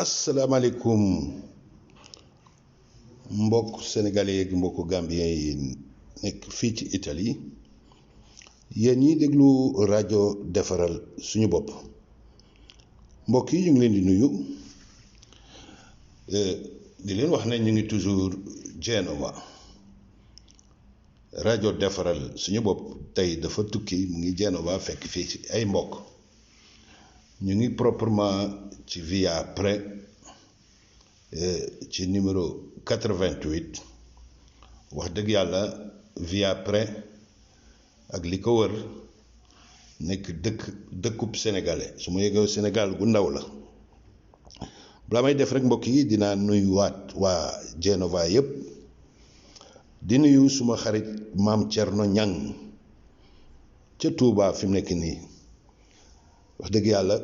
asalaamaaleykum mbokk sénégalais ak mbokk gambien yi nekk fii ci Italie yéen ñi déglu rajo defaral suñu bopp mbokk yi ñu ngi leen di nuyu di leen wax ne ñu ngi toujours Genova rajo defaral suñu bopp tey dafa tukki mu ngi Genova fekk fii ci ay mbokk ñu ngi proprement ci via Pre ci numéro 88 wax dëgg yàlla via Pre ak li ko wër nekk dëkkub sénégalais su ma yëgee Sénégal gu ndaw la balaa may def rek mbokk yi dinaa nuyuwaat waa Genova yëpp di nuyu suma xarit maam Thierno Niang ca Touba fi mu nekk nii wax dëgg yàlla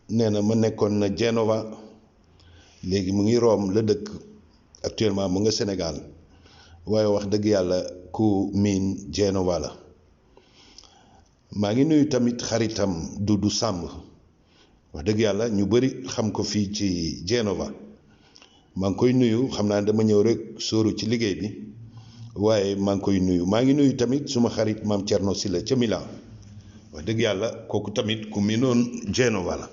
nee na ma nekkoon na Genova léegi mu ngi Rome la dëkk actuellement mu nga Sénégal waaye wax dëgg yàlla ku miin Genova la maa ngi nuyu tamit xaritam Dudu Samb wax dëgg yàlla ñu bari xam ko fii ci Genova maa ngi koy nuyu xam naa dama ñëw rek sóoru ci liggéey bi waaye maa ngi koy nuyu maa ngi nuyu tamit suma xarit maam Thierno Silla ca Milan wax dëgg yàlla kooku tamit ku miinoon Genova la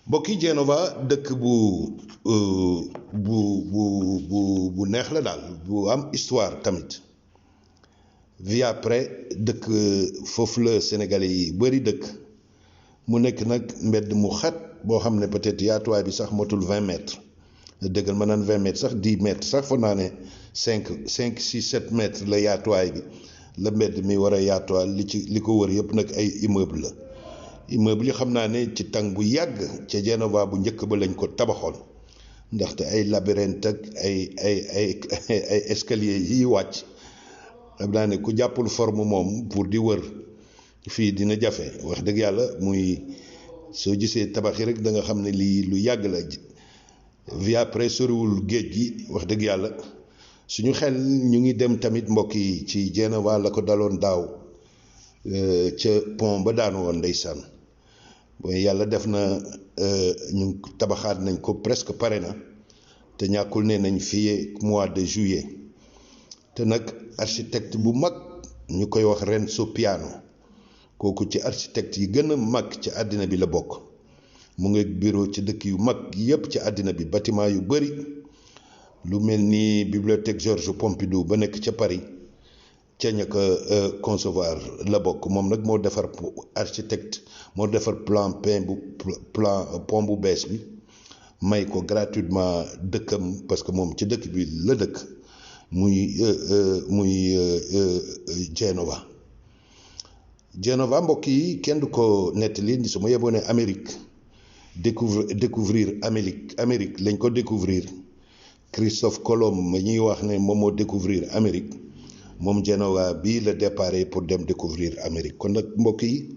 mbokki Genova dëkk bu neex la daal bu am histoire tamit via Pre dëkk foofu la Sénégalais yi bari dëkk mu nekk nag mbedd mu xat boo xam ne peut-être yaatuwaay bi sax motul 20 mètres dëggal ma naan 20 mètres sax 10 mètres sax foog naa ne 5 6 7 mètres la yaatuwaay bi la mbedd mi war a yaatuwaal li ko wër yëpp nag ay immeuble la immeuble yi xam naa ne ci tàng bu yàgg ca Genova bu njëkk ba lañ ko tabaxoon ndaxte ay labyrinthe ak ay escalier yi wàcc xam naa ne ku jàppul forme moom pour di wër fii dina jafe wax dëgg yàlla muy soo gisee tabax yi rek da nga xam ne lii lu yàgg la via Pre soriwul géej gi wax dëgg yàlla suñu xel ñu ngi dem tamit mbokk yi ci Genova la ko daloon daaw ca pont ba daanu woon ndeysaan booy yàlla def na ñu tabaxaat nañ ko presque pare na te ñàkkul ne nañ fii mois de juillet te nag architecte bu mag ñu koy wax Renzo Piano kooku ci architecte yi gën a mag ci àddina bi la bokk mu ngi bureau ci dëkk yu mag yépp ci àddina bi bâtiment yu bari lu mel ni bibliothèque Georges Pompidou ba nekk ca Paris ca ña ko concevoir la bokk moom nag moo defar architecte moo defar pont bu bees bi may ko gratuitement dëkkam parce que moom ci dëkk bi la dëkk muy Genova mbokk yi kenn du ko nettali ni su ma yeboo ne Amérique découvrir Amérique lañ ko découvrir Christophe Colomb ma ñuy wax ne moom moo découvrir Amérique moom Genova bii la déparé pour dem découvrir Amérique kon nag mbokk yi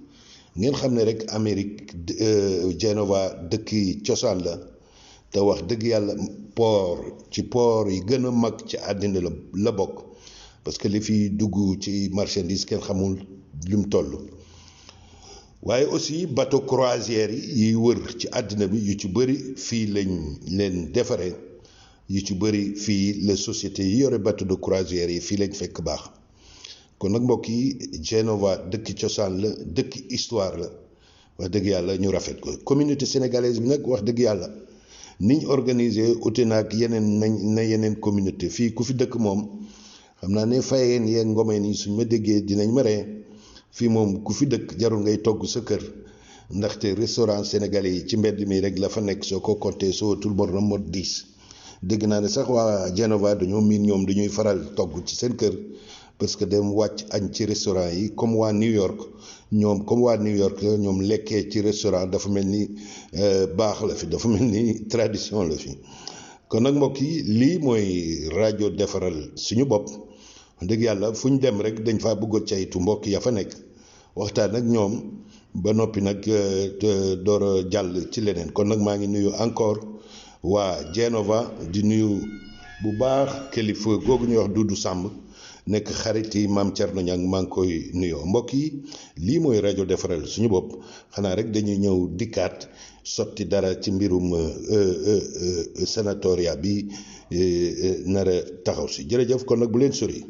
ngeen xam ne rek Amérique Genova dëkki cosaan la te wax dëgg yàlla port yi gën a mag ci àddina la bokk parce que li fi dugg ci marchandise kenn xamul lim toll waaye aussi bateau croisière yi wër ci àddina bi yu ci bëri fii lañ leen defaree yu ci bëri fii la société yi yore bateau de croisière yi fii lañ fekk baax kon nag mbokk yi Genova dëkki cosaan la dëkki histoire la wax dëgg yàlla ñu rafet ko communauté sénégalaise bi nag wax dëgg yàlla niñ organisé ute naag yeneen communauté fii ku fi dëkk moom xam naa ne fayeen yeeg ngomeen yi suñ ma déggee dinañ ma ree fii moom ku fi dëkk jarul ngay togg sa kër ndaxte restaurant sénégalais yi ci mbedd mi rek la fa nekk soo ko compté soo tul bor na mot 10 dégg naa ne sax waa Genova dañoo miin ñoom dañuy faral togg ci seen kër parce que dem wàcc añ ci restaurant yi comme waa New York la ñoom lekkee ci restaurant dafa mel ni baax la fi dafa mel ni tradition la fi kon nag mbokk yi lii mooy rajo defaral suñu bopp dëgg yàlla fu ñu dem rek dañ faa bëgg a caytu mbokk ya fa nekk waxtaan ak ñoom ba noppi nag door a jàll ci leneen kon nag maa ngi nuyu encore waa Genova di nuyu bu baax kilifa googu ñuy wax Dudu Samb nekk xarit yi maam Thierno Niang maa ngi koy nuyoo mbokk yi lii mooy rajo defaral suñu bopp xanaa rek dañuy ñëw dikkaat sotti dara ci mbirum sanatoria bi nar a taxaw si jërëjëf kon nag bu leen sori.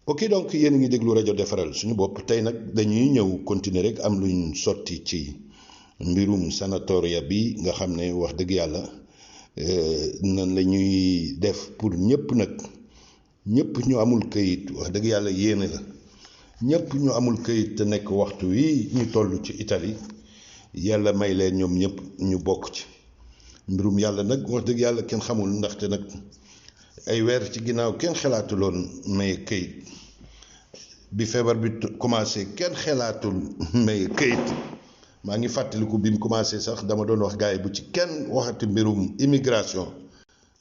ok donc yéen a ngi déglu rajo defaral suñu bopp tey nag dañuy ñëw continuer rek am luñ sotti ci mbirum sanatoria bi nga xam ne wax dëgg yàlla nan la ñuy def pour ñëpp nag ñëpp ñu amul këyit wax dëgg yàlla yéene la ñëpp ñu amul këyit te nekk waxtu wi ñu toll ci Italie yàlla may leen ñoom ñëpp ñu bokk ci mbirum yàlla nag wax dëgg yàlla kenn xamul ndaxte nag ay weer ci ginnaaw kenn xalaatuloon may këyit bi feebar bi commencé kenn xalaatul may këyit maa ngi fàttaliku bi mu commencé sax dama doon wax gars yi bu ci kenn waxati mbirum immigration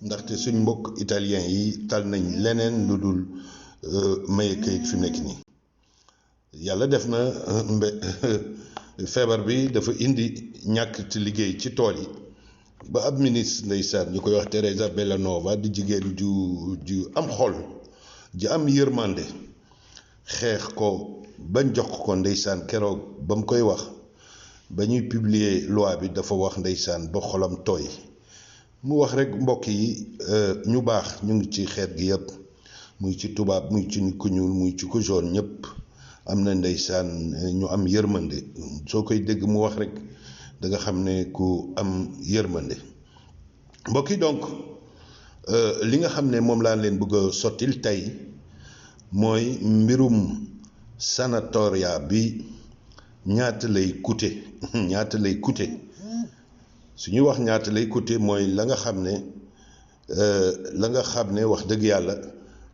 ndaxte suñ mbokk italien yi tal nañ leneen lu dul may këyit fi mu nekk nii yàlla def na feebar bi dafa indi ñàkk ci liggéey ci tool yi ba ab ministre ndeysaan ñu koy wax Teresa Bellanova di jigéen ju am xol ji am yërmande xeex ko bañ jox ko ndeysaan keroog ba mu koy wax ba ñuy publier loi bi dafa wax ndeysaan ba xolam tooy mu wax rek mbokk yi ñu baax ñu ngi ci xeet gi yëpp muy ci tubaab muy ci ku ñuul muy ci ku jaune ñëpp am na ndeysaan ñu am yërmande soo koy dégg mu wax rek da nga xam ne ku am yërmande mbokk yi donc li nga xam ne moom laa leen bëgg a sottil tey mooy mbirum sanatoria bi ñaata lay coûter ñaata lay coûter su ñuy wax ñaata lay coûter mooy la nga xam ne wax dëgg yàlla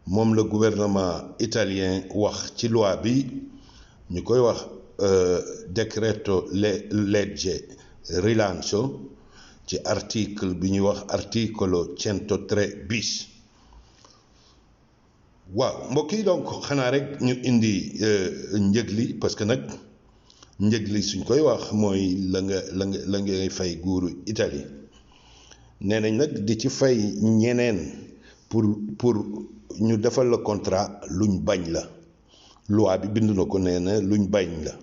moom la gouvernement italien wax ci loi bi ñu koy wax decreto legge rilancio ci article bi ñuy wax articolo 103 bis waaw mbokk yi donc xanaa rek ñu indi njëg li parce que nag njëg li suñ koy wax mooy la ngay fay nguuru Italie nee nañ nag di ci fay ñeneen pour ñu defal la contrat luñ bañ la loi bi bind na ko nee na luñ bañ la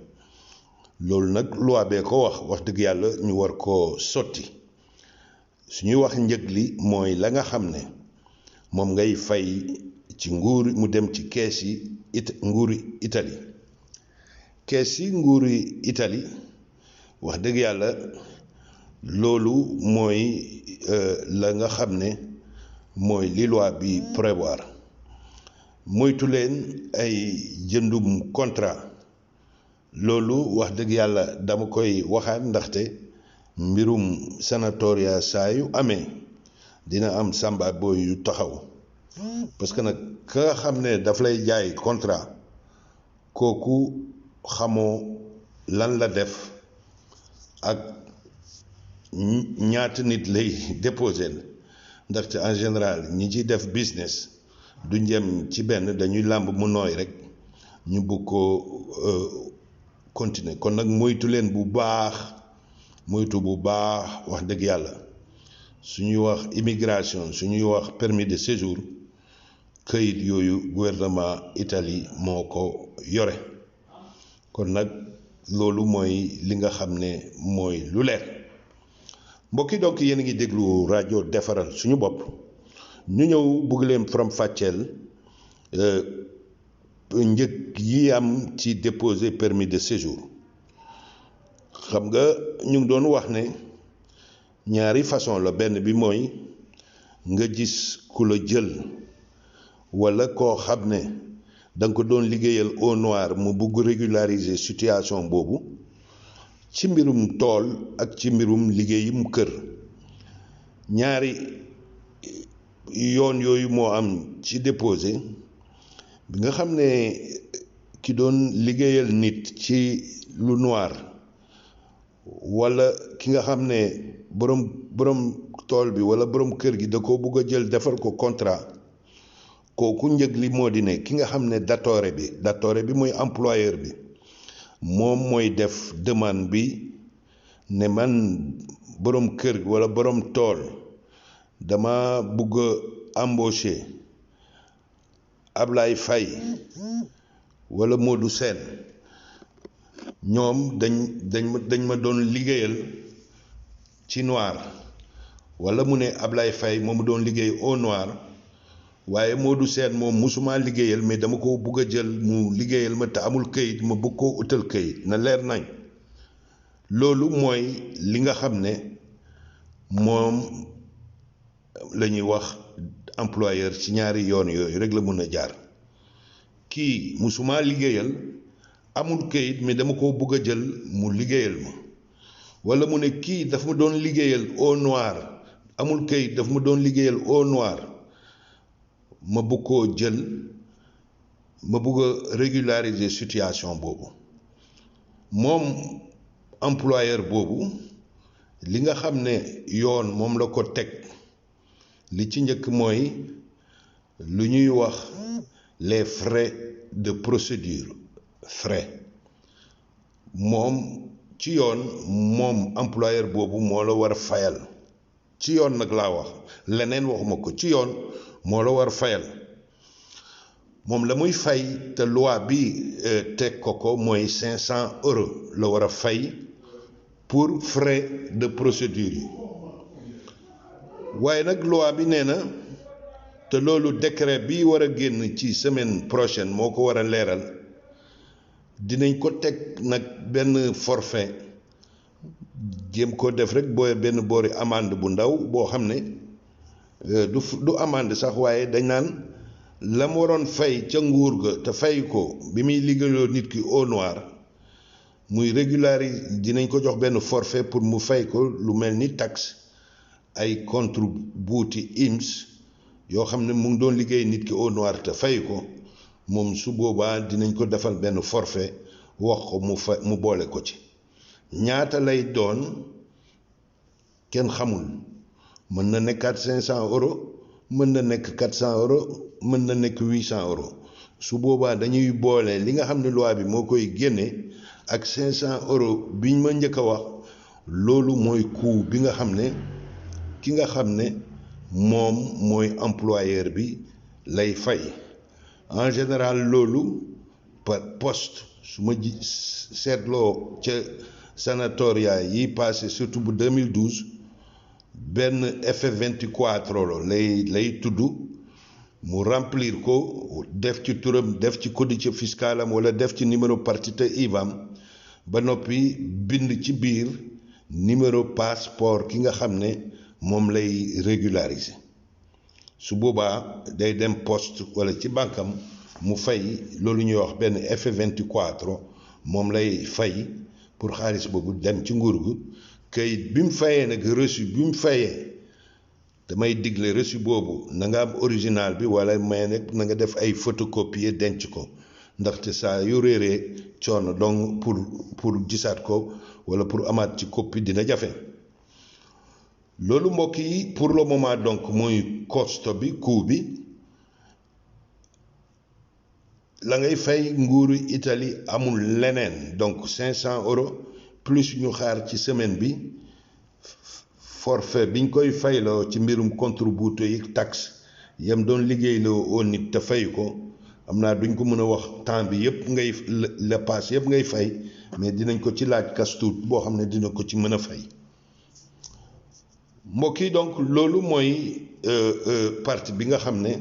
loolu nag loi bee ko wax dëgg yàlla ñu war koo sotti suñuy wax njëg li mooy la nga xam ne moom ngay fay ci nguur mu dem ci kees yi nguuri Italie kees yi nguuri Italie wax dëgg yàlla loolu mooy la nga xam ne mooy li loi bi prévoir moytu leen ay jëndum contrat loolu wax dëgg yàlla dama koy waxaat ndaxte mbirum sanatoria saa yu amee dina am samba boy yu taxaw parce que nag ka nga xam ne daf lay jaay contrat kooku xamoo lan la def ak ñaata nit lay déposer ndaxte en général ñi ci def business du njëm ci benn dañuy làmb mu nooy rek ñu bëgg ko continuer kon nag moytu leen bu baax wax dëgg yàlla suñuy wax immigration suñuy wax permis de séjour këyit yooyu gouvernement Italie moo ko yore kon nag loolu mooy li nga xam ne mooy lu leer mbokki donc yéen a ngi déglu rajo defaral suñu bopp ñu ñëw bëgg leen faram fàcceel njëg yi am ci déposer permis de séjour xam nga ñu ngi doon wax ne ñaari façon la benn bi mooy nga gis ku la jël walla koo xam ne da nga ko doon liggéeyal au noir mu bugg régulariser situation boobu ci mbirum tool ak ci mbirum liggéeyum kër ñaari yoon yooyu moo am ci déposé bi nga xam ne ki doon liggéeyal nit ci lu noir walla ki nga xam ne borom tool bi walla borom kër gi da ko bugg a jël defal ko contrat kooku njëg li moo di ne ki nga xam ne datore bi mooy employeur bi moom mooy def demande bi ne man borom kër walla borom tool dama bugg embaucher Ablaye Faye wala Modou Sène ñoom dañ ma doon liggéeyal ci noir wala mu ne Ablaye Faye moom doon liggéey au noir waaye Modou Sène moom musuma liggéeyal mais dama ko bugg a jël mu liggéeyal ma te amul këyit ma bëgg koo utal këyit na leer nañ loolu mooy li nga xam ne moom la ñuy wax employeur ci ñaari yoon yooyu rek la mën a jaar kii musuma liggéeyal amul këyit mais dama ko bëgg a jël mu liggéeyal ma wala mu ne kii daf ma doon liggéeyal au noir amul këyit daf ma doon liggéeyal au noir ma bëgg koo jël ma bëgg a régulariser situation boobu moom employeur boobu li nga xam ne yoon moom la ko teg li ci njëkk mooy lu ñuy wax les frais de procédure frais moom ci yoon moom employeur boobu moo la war a fayal ci yoon nag laa wax leneen waxuma ko ci yoon moo la war fayal moom la muy fay te loi bi teg ko mooy 500 euros la war a fay pour frais de procédure yi waaye nag loi bi nee na te loolu décret bi war a génn ci semaine prochaine moo ko war a leeral dinañ ko teg nag benn forfait jéem ko def rek booy benn boori amende bu ndaw boo xam ne du amende sax waaye dañ naan la mu waroon fay ca nguur ga te fay ko bi muy liggéeyoo nit ki au noir muy régulariser dinañ ko jox benn forfait pour mu fay ko lu mel ni taxe ay contributi IMS yoo xam ne mu ngi doon liggéey nit ki au noir te fay ko moom su boobaa dinañ ko defal benn forfait wax ko mu boole ko ci ñaata lay doon kenn xamul mën na nekkaat 500 euros mën na nekk 400 euros mën na nekk 800 euros su boobaa dañuy boole li nga xam ne loi bi moo koy génne ak 500 euros biñ ma njëkk a wax loolu mooy coût bi nga xam ne ki nga xam ne moom mooy employeur bi lay fay en général loolu par poste su ma seetloo ca sanatoria yi passé surtout bu 2012 benn F24 lay tudd mu remplir ko def ci turam def ci codice fiscalam wala def ci numéro partite IVAM ba noppi bind ci biir numéro passeport ki nga xam ne moom lay régulariser su boobaa day dem poste wala ci bankam mu fay loolu ñuy wax benn F24 moom lay fay pour xaalis boobu dem ci nguur gu kayit bi mu fayee nag reçu bi mu fayee damay digle reçu boobu na nga am original bi wala may nag na nga def ay photocopier denc ko ndaxte saa yu réeree coono donc pour gisaat ko wala pour amaat ci copie dina jafe loolu mbokk yi pour le moment donc mooy coste bi coût bi la ngay fay nguuru Italie amul leneen donc 500 euros plus ñu xaar ci semaine bi forfait biñ koy fayloo ci mbirum contributo yi taxe yam doon liggéeyloo oo nit te fay ko am naa duñ ko mën a wax temps bi yëpp ngay la passe yëpp ngay fay mais dinañ ko ci laaj kastuut boo xam ne dina ko ci mën a fay mbokk yi donc loolu mooy partie bi nga xam ne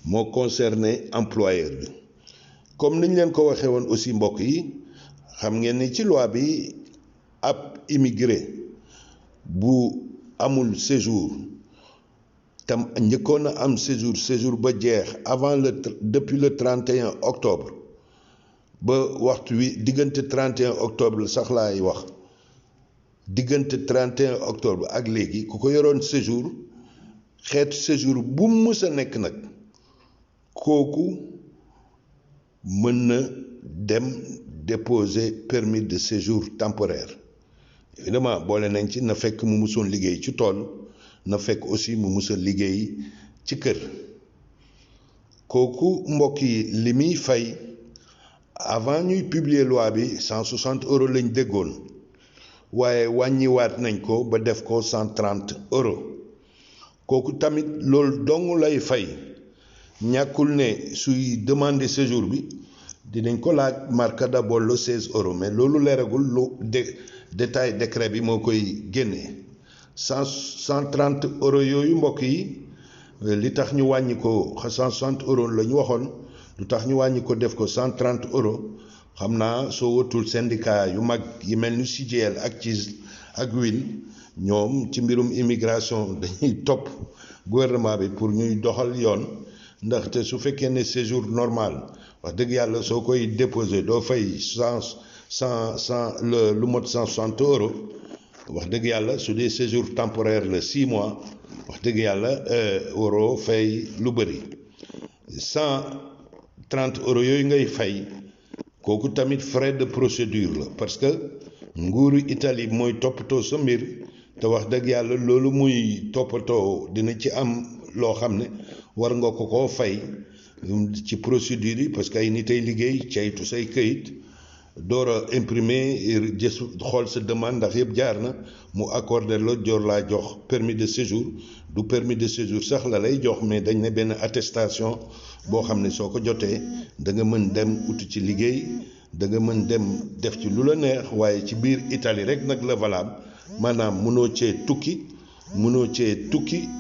moo concerné employeur bi comme niñ leen ko waxee woon aussi mbokk yi xam ngeen ni ci loi bi ab immigré bu amul séjour tam njëkkoon a am séjour ba jeex avant depuis le 31 octobre ba waxtu wi diggante 31 octobre sax laay wax diggante 31 octobre ak léegi ku ko yoroon séjour xeetu séjour bu mës a nekk nag kooku mën na dem déposer permis de séjour temporaire évidemment boole nañ ci na fekk mu musoon liggéey ci tool na fekk aussi mu mus a liggéey ci kër kooku mbokk yi li muy fay avant ñuy publier loi bi 160 euros lañ déggoon waaye wàññiwaat nañ ko ba def ko 130 euros kooku tamit loolu dong lay fay ñàkkul ne suy demander séjour bi dinañ ko laaj marca d'abord 16 euros mais loolu leeragul détail décret bi moo koy génnee 130 euros yooyu mbokk yi li tax ñu wàññi ko 160 euros la ñu waxoon lu tax ñu wàññi ko def ko 130 euros xam naa soo watul syndicat yu mag yi mel ni CGL ak CIS ak WIL ñoom ci mbirum immigration dañuy topp gouvernement bi pour ñuy doxal yoon ndaxte su fekkee ne séjour normal wax dëgg yàlla soo koy déposé doo fay lu mot 160 euros wax dëgg yàlla su dee séjour temporaire la 6 mois wax dëgg yàlla waroo fay lu bëri 130 euros yooyu ngay fay kooku tamit frais de procédure la parce que nguuru Italie mooy toppatoo sa mbir te wax dëgg yàlla loolu muy toppatoo dina ci am loo xam ne war nga ko koo fay ci procédure yi parce que ay nit ay liggéey caytu say këyit door a imprimer xool sa demande ndax yëpp jaar na mu accordé la joor laa jox permis de séjour du permis de séjour sax la lay jox mais dañ ne benn attestation boo xam ne soo ko jotee da nga mën dem uti ci liggéey da nga mën dem def ci lu la neex waaye ci biir Italie rek nag la valable maanaam mënoo cee tukki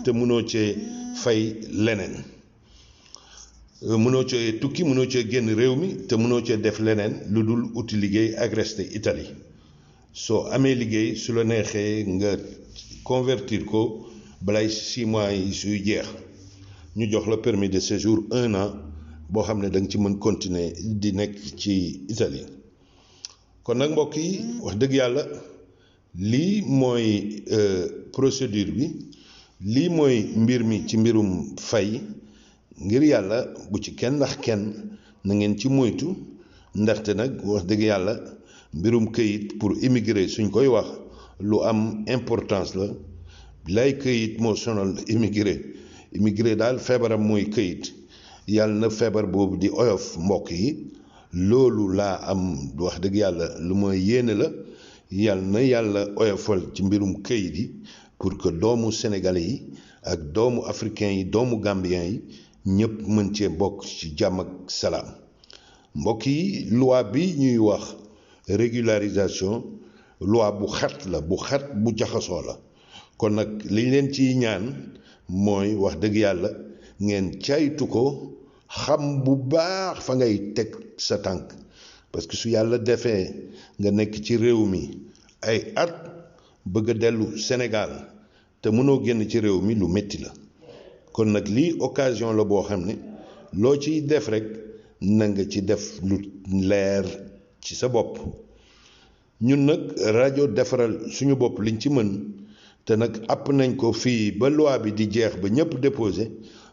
te mënoo cee fay leneen mënoo cee tukki mënoo cee génn réew mi te mënoo cee def leneen lu dul uti liggéey ak resté Italie soo amee liggéey su la neexee nga convertir ko balay 6 mois yi suy jeex ñu jox la permis de séjour 1 an boo xam ne da nga ci mën continuer di nekk ci Italie kon nag mbokk yi wax dëgg yàlla lii mooy procédure bi lii mooy mbir mi ci mbirum fay ngir yàlla bu ci kenn ndax kenn na ngeen ci moytu ndaxte nag wax dëgg yàlla mbirum këyit pour immigré suñ koy wax lu am importance la lay këyit moo sonal immigré daal feebaram mooy këyit yàlla na feebar boobu di oyof mbokk yi loolu laa am wax dëgg yàlla lu ma yéene la yàlla na yàlla oyofal ci mbirum këyit yi pour que doomu sénégalais yi ak doomu africain yi doomu gambien yi ñëpp mën cee bokk ci jàmm ak salaam mbokk yi loi bi ñuy wax régularisation loi bu xat bu jaxasoo la kon nag liñ leen ciy ñaan mooy wax dëgg yàlla ngeen caytu ko xam bu baax fa ngay teg sa tànk parce que su yàlla defee nga nekk ci réew mi ay at bëgg a dellu Sénégal te mënoo génn ci réew mi lu métti la kon nag lii occasion la boo xam ne loo ciy def rek na nga ci def lu leer ci sa bopp ñun nag rajo defaral suñu bopp liñ ci mën te nag àpp nañ ko fii ba loi bi di jeex ba ñëpp déposé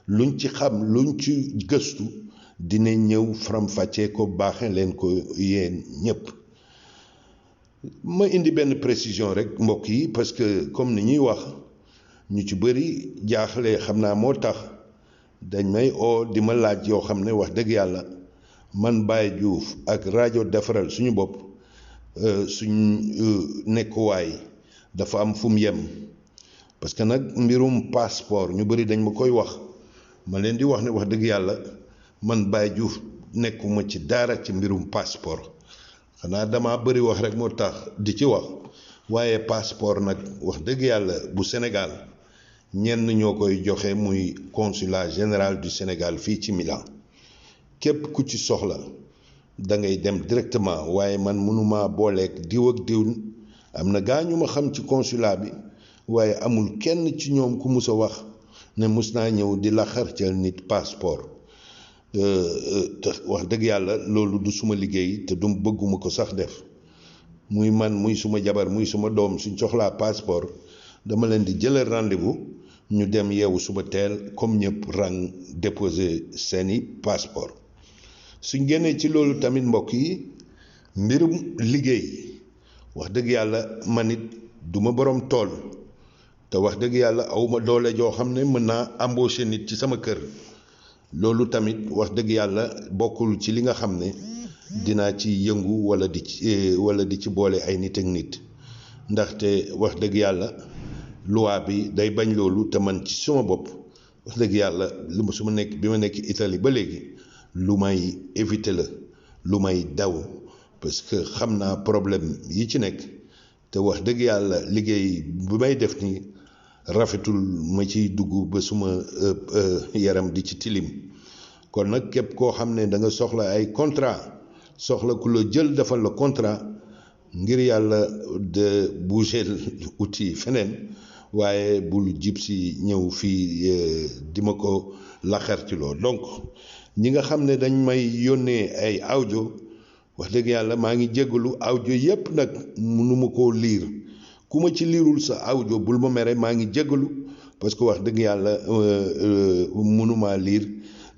luñ ci xam luñ ci gëstu dina ñëw faram-fàccee ko baaxe leen ko yéen ñëpp ma indi benn précision rek mbokk yi parce que comme ni ñuy wax ñu ci bëri jaaxle xam naa moo tax dañ may oo di ma laaj yoo xam ne wax dëgg yàlla man Baye Diouf ak rajo defaral suñu bopp suñ nekkuwaay dafa am fu mu yem parce que nag mbirum passeport ñu bëri dañ ma koy wax ma leen di wax ne wax dëgg yàlla man Baye Diouf nekkuma ci dara ci mbirum passeport xanaa dama bëri wax rek moo tax di ci wax waaye passeport nag wax dëgg yàlla bu Sénégal ñenn ñoo koy joxe muy consulat général du Sénégal fii ci Milan képp ku ci soxla da ngay dem directement waaye man mënuma booleeg diw ak diw am na gaa ñu ma xam ci consulat bi waaye amul kenn ci ñoom ku mus a wax ne mus naa ñëw di la xarcal nit passeport te wax dëgg yàlla loolu du suma liggéey te du bëgguma ko sax def muy man muy suma jabar muy suma doom suñ soxlaa passeport dama leen di jëlal rendez-vous ñu dem yeewu suba teel comme ñëpp rang déposer seeni passeport suñ génnee ci loolu tamit mbokk yi mbirum liggéey wax dëgg yàlla man it duma borom tool te wax dëgg yàlla awma doole joo xam ne mën naa embaucher nit ci sama kër loolu tamit wax dëgg yàlla bokkul ci li nga xam ne dinaa ci yëngu wala di ci boole ay nit ak nit ndaxte wax dëgg yàlla loi bi day bañ loolu te man ci suma bopp wax dëgg yàlla li ma su ma nekk bi ma nekk Italie ba léegi lu may éviter la lu may daw parce que xam naa problème yi ci nekk te wax dëgg yàlla liggéey bi may def nii rafetul ma ciy dugg ba suma yaram di ci tilim kon nag képp koo xam ne da nga soxla ay contrat soxla ku la jël defal la contrat ngir yàlla de bouger outil feneen waaye bul jib si ñëw fii di ma ko laxartiloo donc ñi nga xam ne dañ may yónnee ay audio wax dëgg yàlla maa ngi jéggalu audio yépp nag mënuma koo liir ku ma ci liirul sa audio bul ma mere maa ngi jéggalu parce que wax dëgg yàlla mënumaa liir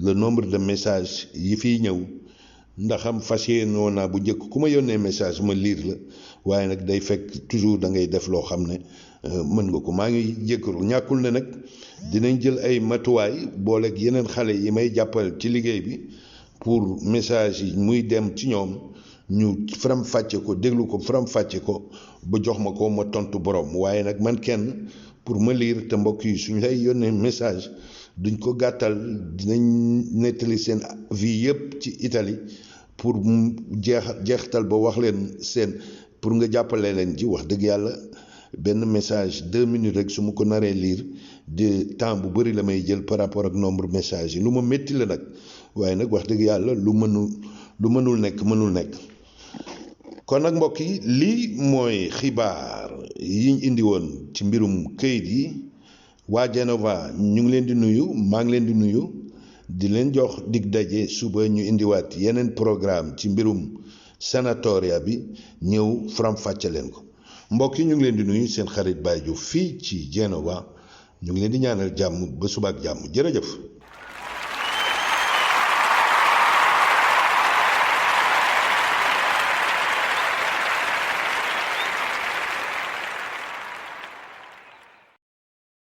le nombre de messages yi fiy ñëw ndaxam fas yéenoo naa bu njëkk ku ma yónnee message ma liir la waaye nag day fekk toujours da ngay def loo xam ne mën nga ko maa ngi jéggalu ñàkkul ne nag dinañ jël ay matuwaay booleeg yeneen xale yi may jàppal ci liggéey bi pour message yi muy dem ci ñoom ñu faram fàcce ko déglu ko faram fàcce ko ba jox ma ko ma tontu borom waaye nag man kenn pour ma lire te mbokk yi suñ lay yónnee message duñ ko gàttal dinañ nettali seen vie yëpp ci Italie pour jeextal ba wax leen seen pour nga jàppale leen ci wax dëgg yàlla benn message 2 minutes rek su ma ko naree lire de temps bu bëri la may jël par rapport ak nombre message yi lu ma métti la nag waaye nag wax dëgg yàlla lu mënul nekk mënul nekk kon nag mbokk yi lii mooy xibaar yiñ indi woon ci mbirum këyit yi waa Genova ñu ngi leen di nuyu maa ngi leen di nuyu di leen jox dig daje suba ñu indiwaat yeneen programme ci mbirum sanatoria bi ñëw faram fàcce leen ko mbokk yi ñu ngi leen di nuyu seen xarit Baye Diouf fii ci Genova ñu ngi leen di ñaanal jàmm ba suba ak jàmm jërëjëf.